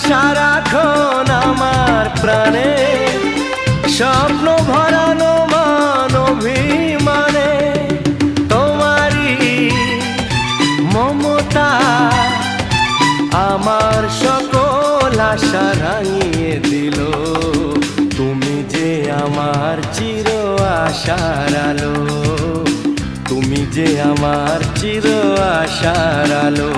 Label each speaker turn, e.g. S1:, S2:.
S1: সারাক্ষণ আমার প্রাণে, স্বপ্ন ভরানো মান অভিমানে। তোমারই মমতা আমার সকল আশা রাঙিয়ে দিল। তুমি যে আমার চির আশার আলো, তুমি যে আমার চির আশার আলো।